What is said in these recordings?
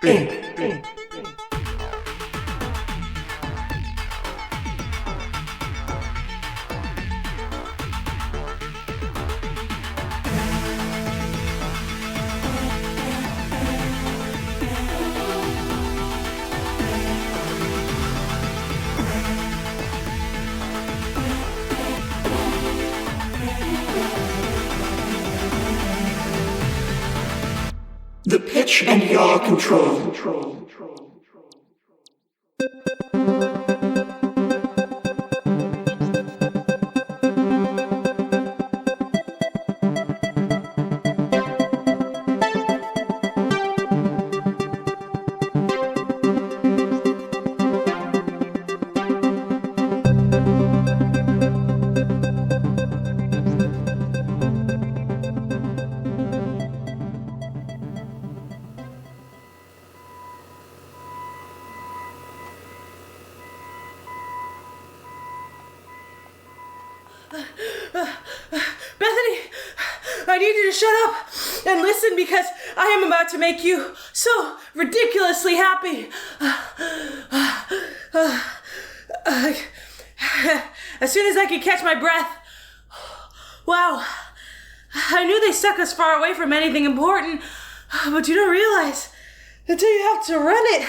Ink. The pitch and yaw control. Bethany, I need you to shut up and listen because I am about to make you so ridiculously happy. As soon as I could catch my breath. Wow. I knew they stuck us far away from anything important, but you don't realize until you have to run it.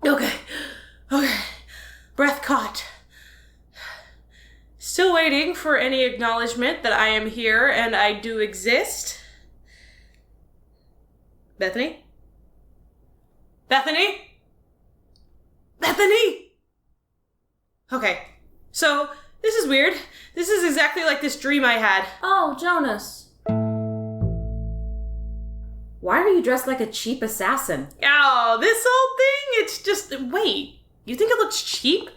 Okay. Breath caught. Still waiting for any acknowledgement that I am here and I do exist. Bethany? Bethany? Bethany! Okay, so this is weird. This is exactly like this dream I had. Oh, Jonas. Why are you dressed like a cheap assassin? Oh, this whole thing, it's just... Wait, you think it looks cheap?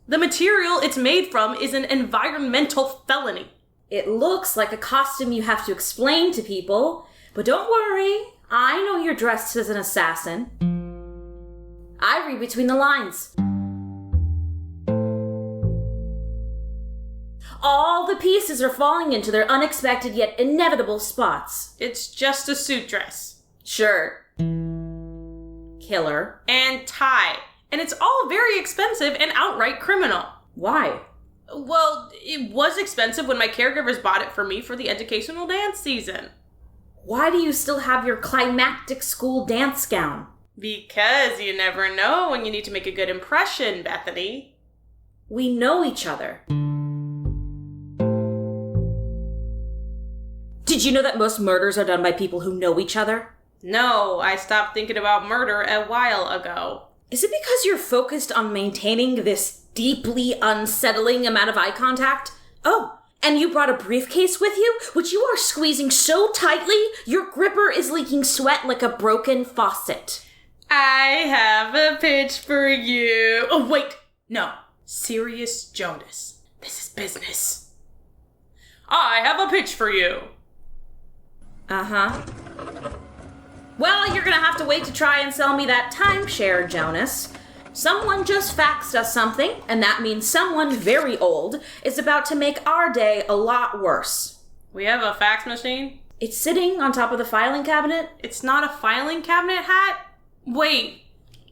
The material it's made from is an environmental felony. It looks like a costume you have to explain to people, but don't worry, I know you're dressed as an assassin. I read between the lines. All the pieces are falling into their unexpected yet inevitable spots. It's just a suit dress. Sure. Killer. And tie. And it's all very expensive and outright criminal. Why? Well, it was expensive when my caregivers bought it for me for the educational dance season. Why do you still have your climactic school dance gown? Because you never know when you need to make a good impression, Bethany. We know each other. Did you know that most murders are done by people who know each other? No, I stopped thinking about murder a while ago. Is it because you're focused on maintaining this deeply unsettling amount of eye contact? Oh, and you brought a briefcase with you, which you are squeezing so tightly, your gripper is leaking sweat like a broken faucet. I have a pitch for you. Oh, wait. No. Serious Jonas. This is business. I have a pitch for you. Uh-huh. Well, you're gonna have to wait to try and sell me that timeshare, Jonas. Someone just faxed us something, and that means someone very old is about to make our day a lot worse. We have a fax machine? It's sitting on top of the filing cabinet. It's not a filing cabinet hat? Wait,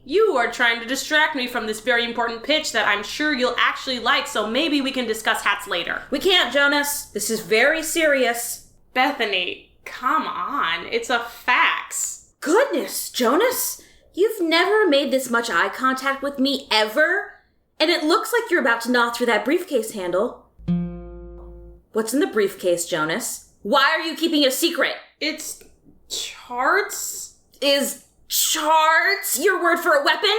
you are trying to distract me from this very important pitch that I'm sure you'll actually like, so maybe we can discuss hats later. We can't, Jonas. This is very serious. Bethany, come on. It's a fax. Goodness, Jonas. You've never made this much eye contact with me ever? And it looks like you're about to gnaw through that briefcase handle. What's in the briefcase, Jonas? Why are you keeping it a secret? It's charts? Is charts your word for a weapon?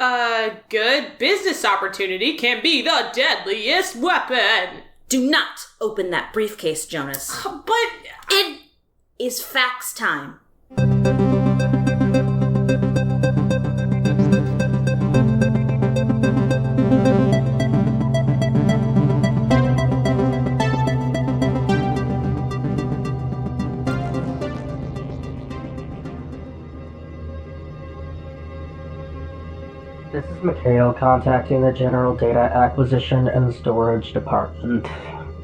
A good business opportunity can be the deadliest weapon. Do not open that briefcase, Jonas. But... It is fax time. This is Mikhail contacting the General Data Acquisition and Storage Department.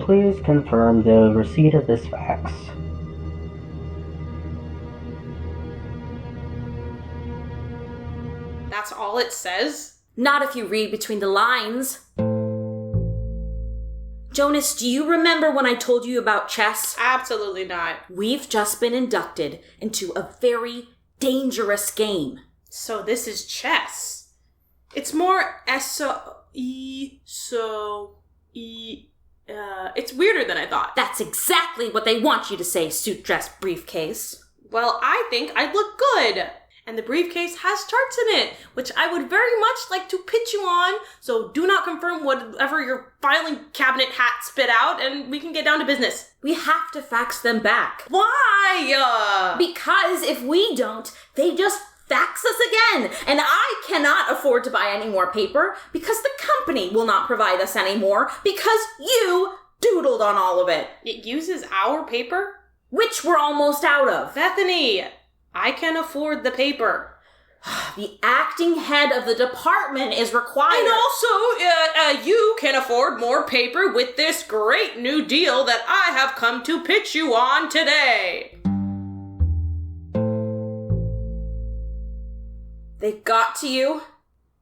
Please confirm the receipt of this fax. That's all it says? Not if you read between the lines. Jonas, do you remember when I told you about chess? Absolutely not. We've just been inducted into a very dangerous game. So this is chess. It's more it's weirder than I thought. That's exactly what they want you to say, suit dress briefcase. Well, I think I'd look good. And the briefcase has charts in it, which I would very much like to pitch you on. So do not confirm whatever your filing cabinet hat spit out, and we can get down to business. We have to fax them back. Why? Because if we don't, they just fax us again. And I cannot afford to buy any more paper because the company will not provide us any more because you doodled on all of it. It uses our paper? Which we're almost out of. Bethany, I can afford the paper. The acting head of the department is required. And also, you can afford more paper with this great new deal that I have come to pitch you on today. They got to you?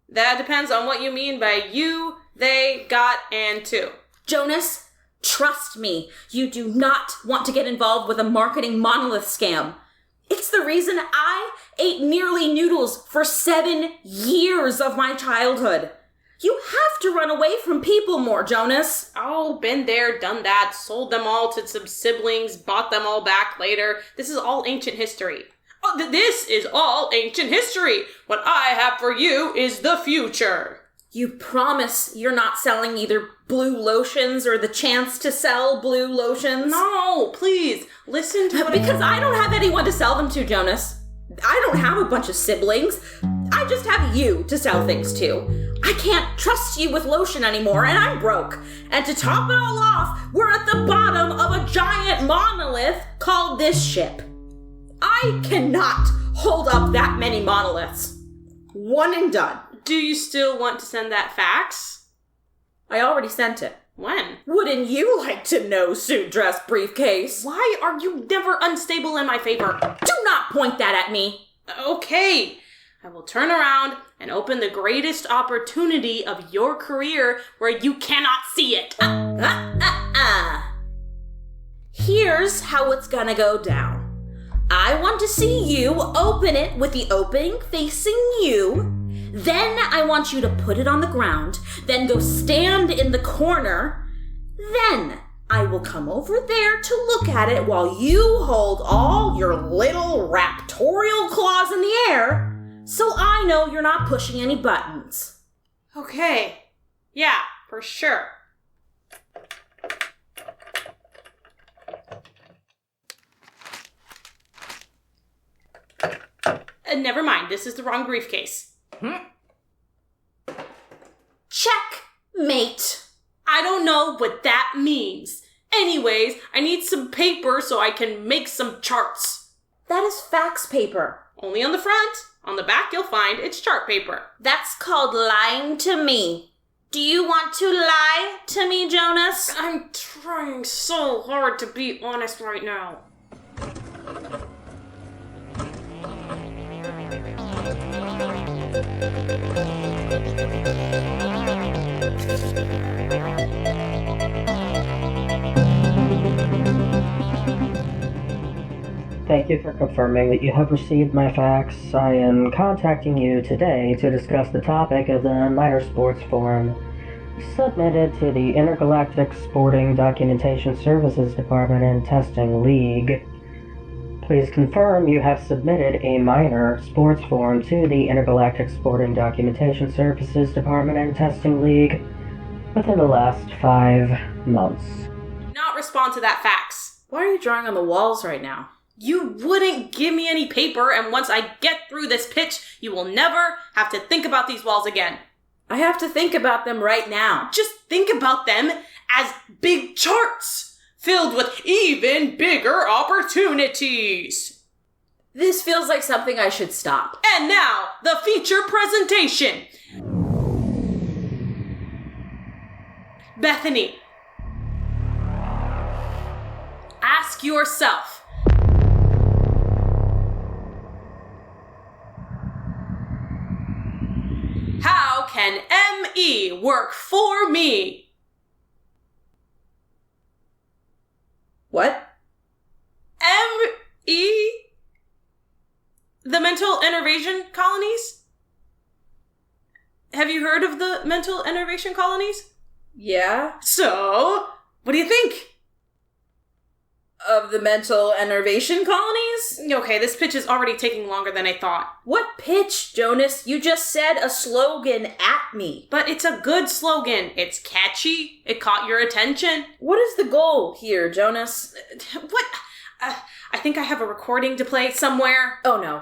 That depends on what you mean by you, they, got, and to. Jonas, trust me, you do not want to get involved with a marketing monolith scam. It's the reason I ate nearly noodles for 7 years of my childhood. You have to run away from people more, Jonas. Oh, been there, done that, sold them all to some siblings, bought them all back later. This is all ancient history. Oh, this is all ancient history. What I have for you is the future. You promise you're not selling either blue lotions or the chance to sell blue lotions? No, please, listen to what Because I don't have anyone to sell them to, Jonas. I don't have a bunch of siblings. I just have you to sell things to. I can't trust you with lotion anymore, and I'm broke. And to top it all off, we're at the bottom of a giant monolith called this ship. I cannot hold up that many monoliths. One and done. Do you still want to send that fax? I already sent it. When? Wouldn't you like to know, suit dress briefcase? Why are you never unstable in my favor? Do not point that at me. Okay. I will turn around and open the greatest opportunity of your career where you cannot see it. Here's how it's gonna go down. I want to see you open it with the opening facing you. Then I want you to put it on the ground, then go stand in the corner. Then I will come over there to look at it while you hold all your little raptorial claws in the air, so I know you're not pushing any buttons. Okay. Yeah, for sure. Never mind, this is the wrong briefcase. Checkmate. I don't know what that means. Anyways, I need some paper so I can make some charts. That is fax paper. Only on the front. On the back, you'll find it's chart paper. That's called lying to me. Do you want to lie to me, Jonas? I'm trying so hard to be honest right now. Thank you for confirming that you have received my fax. I am contacting you today to discuss the topic of the minor sports form submitted to the Intergalactic Sporting Documentation Services Department and Testing League. Please confirm you have submitted a minor sports form to the Intergalactic Sporting Documentation Services Department and Testing League within the last 5 months. Do not respond to that fax. Why are you drawing on the walls right now? You wouldn't give me any paper, and once I get through this pitch, you will never have to think about these walls again. I have to think about them right now. Just think about them as big charts, filled with even bigger opportunities. This feels like something I should stop. And now, the feature presentation. Bethany. ask yourself. How can ME work for me? What? ME? The mental innervation colonies? Have you heard of the mental innervation colonies? Yeah? So, what do you think? Of the mental innervation colonies? Okay, this pitch is already taking longer than I thought. What pitch, Jonas? You just said a slogan at me. But it's a good slogan. It's catchy. It caught your attention. What is the goal here, Jonas? What? I think I have a recording to play somewhere. Oh no.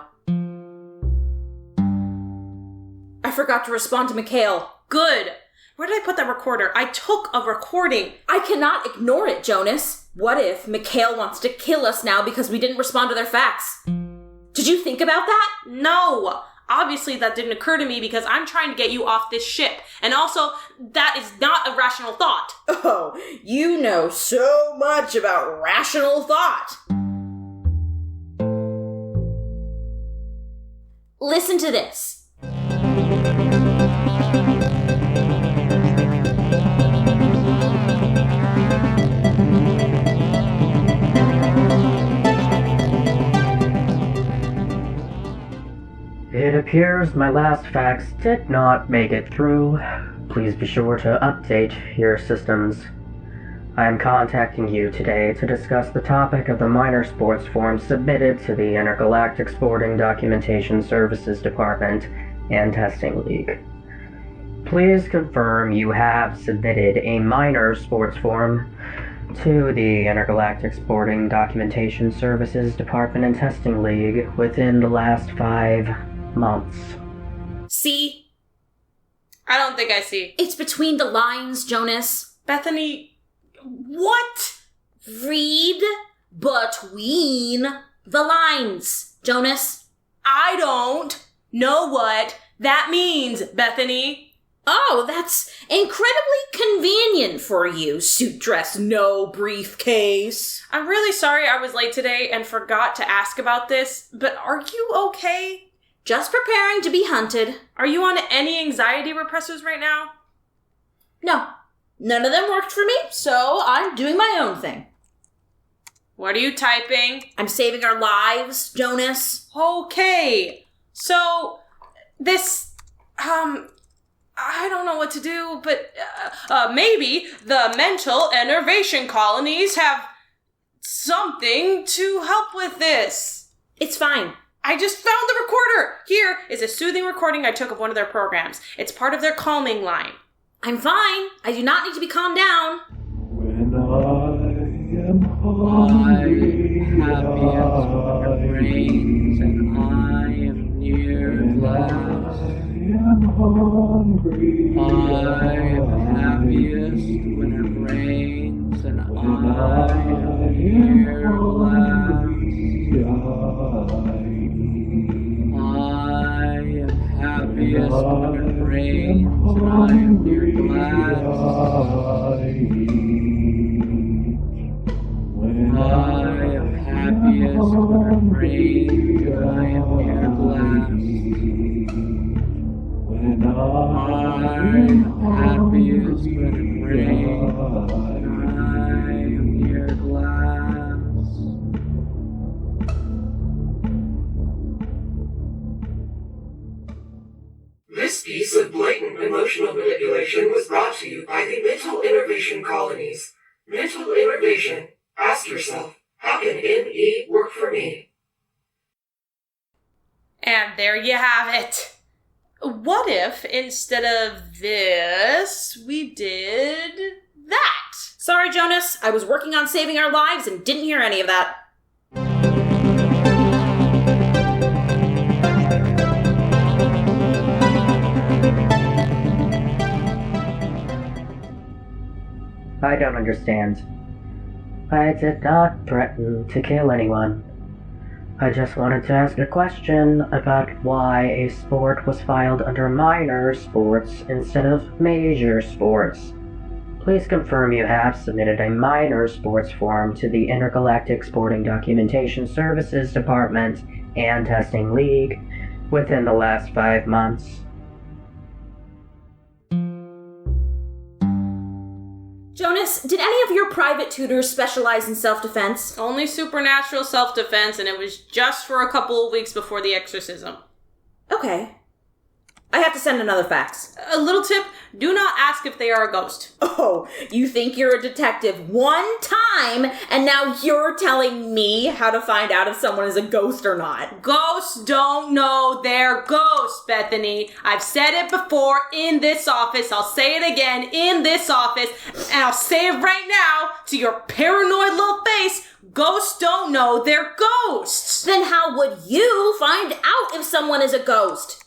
I forgot to respond to Mikhail. Good. Where did I put that recorder? I took a recording. I cannot ignore it, Jonas. What if Mikhail wants to kill us now because we didn't respond to their fax? Did you think about that? No. Obviously that didn't occur to me because I'm trying to get you off this ship. And also, that is not a rational thought. Oh, you know so much about rational thought. Listen to this. It appears my last fax did not make it through. Please be sure to update your systems. I am contacting you today to discuss the topic of the minor sports form submitted to the Intergalactic Sporting Documentation Services Department and Testing League. Please confirm you have submitted a minor sports form to the Intergalactic Sporting Documentation Services Department and Testing League within the last 5 months. See? I don't think I see. It's between the lines, Jonas. Bethany, what? Read between the lines, Jonas. I don't know what that means, Bethany. Oh, that's incredibly convenient for you, suit dress, no briefcase. I'm really sorry I was late today and forgot to ask about this, but are you okay? Just preparing to be hunted. Are you on any anxiety repressors right now? No, none of them worked for me, so I'm doing my own thing. What are you typing? I'm saving our lives, Jonas. Okay, so this, I don't know what to do, but maybe the mental innervation colonies have something to help with this. It's fine. I just found the recorder! Here is a soothing recording I took of one of their programs. It's part of their calming line. I'm fine. I do not need to be calmed down. When I am hungry, happiest when it rains, and I am near glass. I am hungry. I am happiest when it rains, and I am near glass. I am happiest when it rains, and I am near glass. I am happiest when it rains, and I am near glass. I'm happiest when it rains, and I am near glass. This piece of blatant emotional manipulation was brought to you by the mental innervation colonies. Mental innervation. Ask yourself, how can ME work for me? And there you have it. What if, instead of this, we did that? Sorry, Jonas. I was working on saving our lives and didn't hear any of that. I don't understand. I did not threaten to kill anyone. I just wanted to ask a question about why a sport was filed under minor sports instead of major sports. Please confirm you have submitted a minor sports form to the Intergalactic Sporting Documentation Services Department and Testing League within the last 5 months. Jonas, did any of your private tutors specialize in self-defense? Only supernatural self-defense, and it was just for a couple of weeks before the exorcism. Okay. I have to send another fax. A little tip, do not ask if they are a ghost. Oh, you think you're a detective one time, and now you're telling me how to find out if someone is a ghost or not. Ghosts don't know they're ghosts, Bethany. I've said it before in this office. I'll say it again in this office. And I'll say it right now to your paranoid little face. Ghosts don't know they're ghosts. Then how would you find out if someone is a ghost?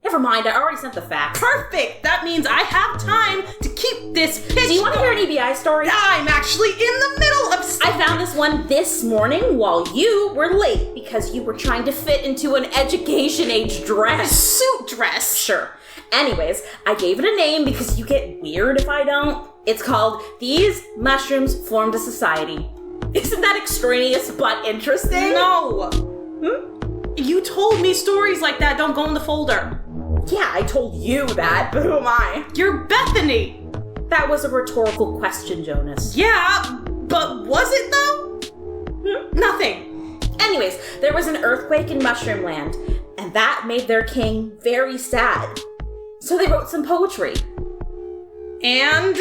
Never mind, I already sent the fax. Perfect! That means I have time to keep this pitch. Do you want to hear an EBI story? I'm actually in the middle of... I found this one this morning while you were late because you were trying to fit into an education age dress. Suit dress. Sure. Anyways, I gave it a name because you get weird if I don't. It's called These Mushrooms Formed a Society. Isn't that extraneous but interesting? No. You told me stories like that don't go in the folder. Yeah, I told you that, but who am I? You're Bethany. That was a rhetorical question, Jonas. Yeah, but was it though? Nothing. Anyways, there was an earthquake in Mushroom Land, and that made their king very sad. So they wrote some poetry. And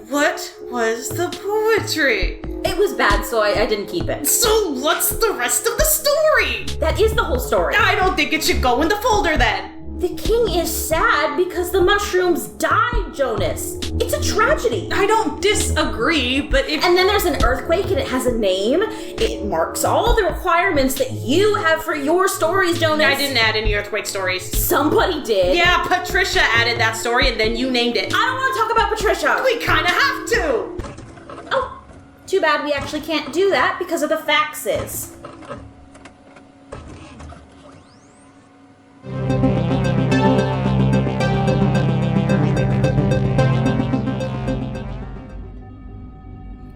what was the poetry? It was bad, so I didn't keep it. So what's the rest of the story? That is the whole story. I don't think it should go in the folder then. The king is sad because the mushrooms died, Jonas. It's a tragedy. I don't disagree, but if... And then there's an earthquake and it has a name. It marks all the requirements that you have for your stories, Jonas. I didn't add any earthquake stories. Somebody did. Yeah, Patricia added that story and then you named it. I don't want to talk about Patricia. We kind of have to. Oh, too bad we actually can't do that because of the faxes.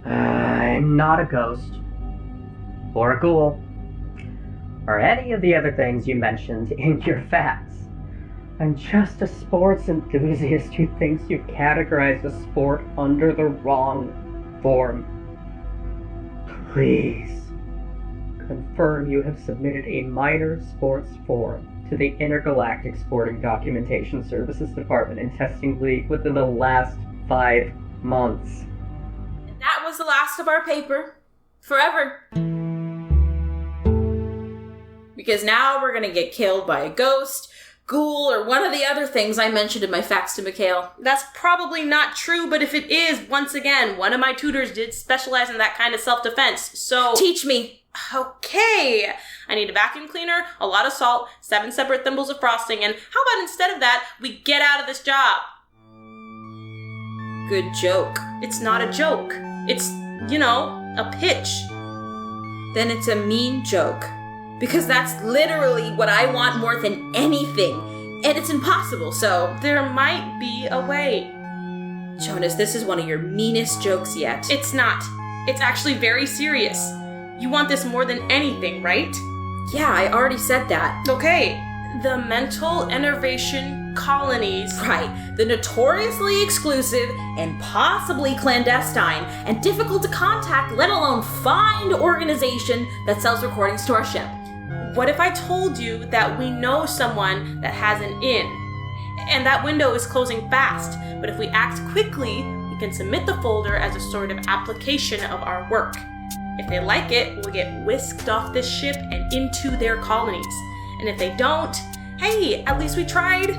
I'm not a ghost, or a ghoul, or any of the other things you mentioned in your facts. I'm just a sports enthusiast who thinks you've categorized a sport under the wrong form. Please, confirm you have submitted a minor sports form to the Intergalactic Sporting Documentation Services Department and Testing League within the last 5 months. That was the last of our paper. Forever. Because now we're gonna get killed by a ghost, ghoul, or one of the other things I mentioned in my fax to Mikhail. That's probably not true, but if it is, once again, one of my tutors did specialize in that kind of self-defense, so... Teach me. Okay. I need a vacuum cleaner, a lot of salt, 7 separate thimbles of frosting, and how about instead of that, we get out of this job? Good joke. It's not a joke. It's, a pitch. Then it's a mean joke. Because that's literally what I want more than anything. And it's impossible, so... There might be a way. Jonas, this is one of your meanest jokes yet. It's not. It's actually very serious. You want this more than anything, right? Yeah, I already said that. Okay. The mental enervation colonies. Right. The notoriously exclusive and possibly clandestine and difficult to contact, let alone find organization that sells recordings to our ship. What if I told you that we know someone that has an in? And that window is closing fast, but if we act quickly, we can submit the folder as a sort of application of our work. If they like it, we'll get whisked off this ship and into their colonies. And if they don't, hey, at least we tried.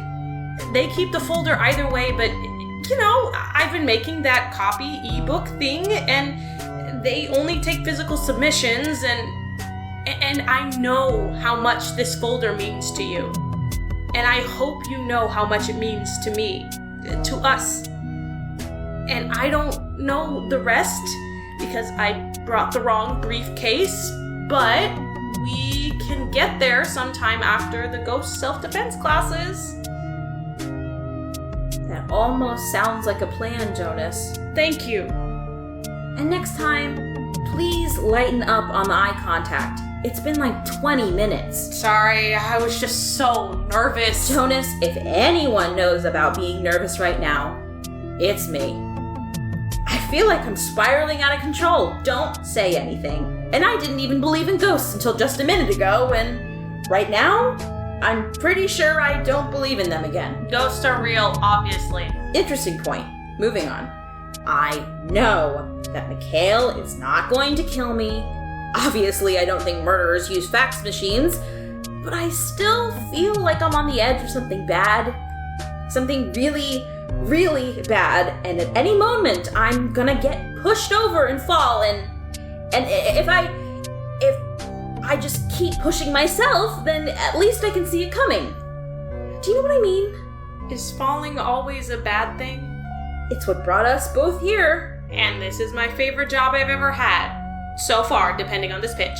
They keep the folder either way, but, I've been making that copy ebook thing, and they only take physical submissions, and I know how much this folder means to you. And I hope you know how much it means to me, to us. And I don't know the rest, because I brought the wrong briefcase, but we can get there sometime after the ghost self-defense classes. That That almost sounds like a plan, Jonas. Thank you. And next time, please lighten up on the eye contact. It's been like 20 minutes. Sorry, I was just so nervous. Jonas, if anyone knows about being nervous right now, it's me. I feel like I'm spiraling out of control. Don't say anything. And I didn't even believe in ghosts until just a minute ago, and right now, I'm pretty sure I don't believe in them again. Ghosts are real, obviously. Interesting point. Moving on. I know that Mikhail is not going to kill me. Obviously, I don't think murderers use fax machines, but I still feel like I'm on the edge of something bad. Something really, really bad, and at any moment, I'm gonna get pushed over and fall, and if I just keep pushing myself, then at least I can see it coming. Do you know what I mean? Is falling always a bad thing? It's what brought us both here. And this is my favorite job I've ever had. So far, depending on this pitch.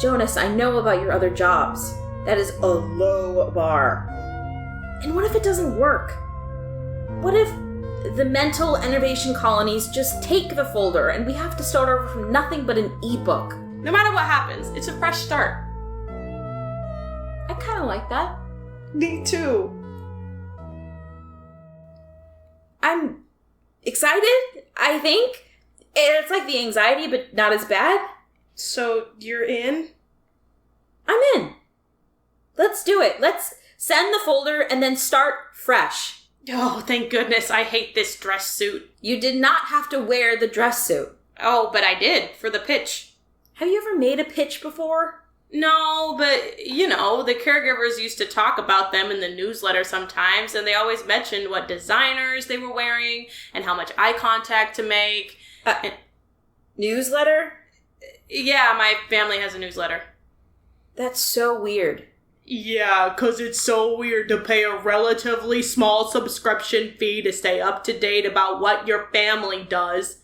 Jonas, I know about your other jobs. That is a low bar. And what if it doesn't work? What if the mental innovation colonies just take the folder and we have to start over from nothing but an ebook? No matter what happens, it's a fresh start. I kind of like that. Me too. I'm excited, I think. It's like the anxiety, but not as bad. So, you're in? I'm in. Let's do it. Let's send the folder and then start fresh. Oh, thank goodness, I hate this dress suit. You did not have to wear the dress suit. Oh, but I did, for the pitch. Have you ever made a pitch before? No, but, the caregivers used to talk about them in the newsletter sometimes, and they always mentioned what designers they were wearing, and how much eye contact to make. Newsletter? Yeah, my family has a newsletter. That's so weird. Yeah, 'cause it's so weird to pay a relatively small subscription fee to stay up to date about what your family does.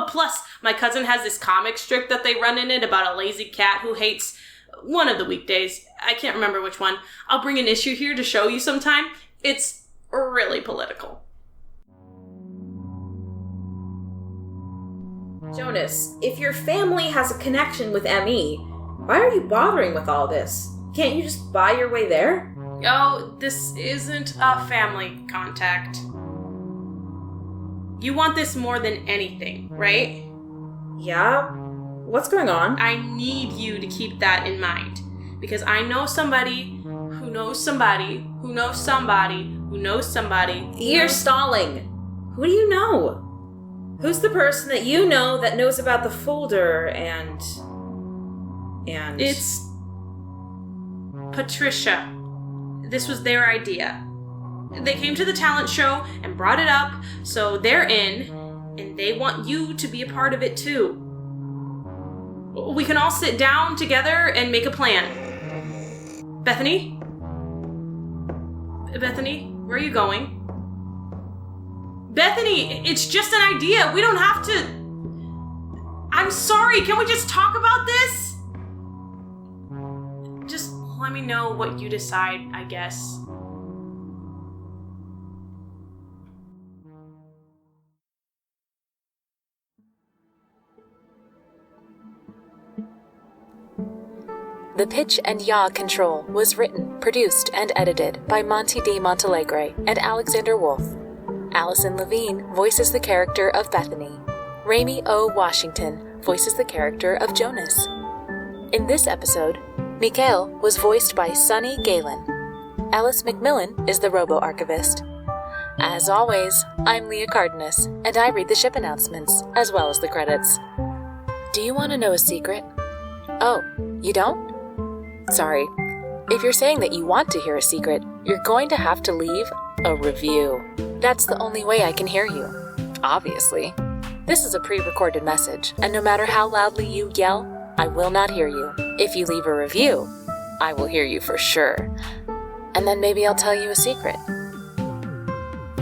Plus, my cousin has this comic strip that they run in it about a lazy cat who hates one of the weekdays. I can't remember which one. I'll bring an issue here to show you sometime. It's really political. Jonas, if your family has a connection with ME, why are you bothering with all this? Can't you just buy your way there? Oh, this isn't a family contact. You want this more than anything, right? Yeah? What's going on? I need you to keep that in mind. Because I know somebody who knows somebody who knows somebody who knows somebody. You're stalling. Who do you know? Who's the person that you know that knows about the folder and... It's Patricia. This was their idea. They came to the talent show and brought it up, so they're in, and they want you to be a part of it too. We can all sit down together and make a plan. Bethany? Bethany, where are you going? Bethany, it's just an idea. We don't have to... I'm sorry, can we just talk about this? Just let me know what you decide, I guess. The Pitch and Yaw Control was written, produced, and edited by Monte D. Monteleagre and Alexander Wolfe. Allyson Levine voices the character of Bethany. Raimy O. Washington voices the character of Jonas. In this episode, Mikhail was voiced by Sonny Galen. Ellis MacMillan is the Robo-Archivist. As always, I'm Leah Cardenas, and I read the ship announcements, as well as the credits. Do you want to know a secret? Oh, you don't? Sorry. If you're saying that you want to hear a secret, you're going to have to leave a review. That's the only way I can hear you. Obviously. This is a pre-recorded message, and no matter how loudly you yell, I will not hear you. If you leave a review, I will hear you for sure. And then maybe I'll tell you a secret.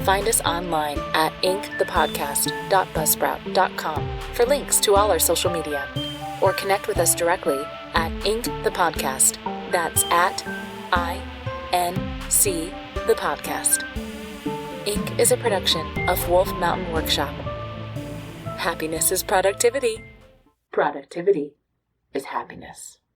Find us online at inkthepodcast.buzzsprout.com for links to all our social media, or connect with us directly at inkthepodcast. That's at INC the podcast. Inc. is a production of Wolf Mountain Workshop. Happiness is productivity. Productivity is happiness.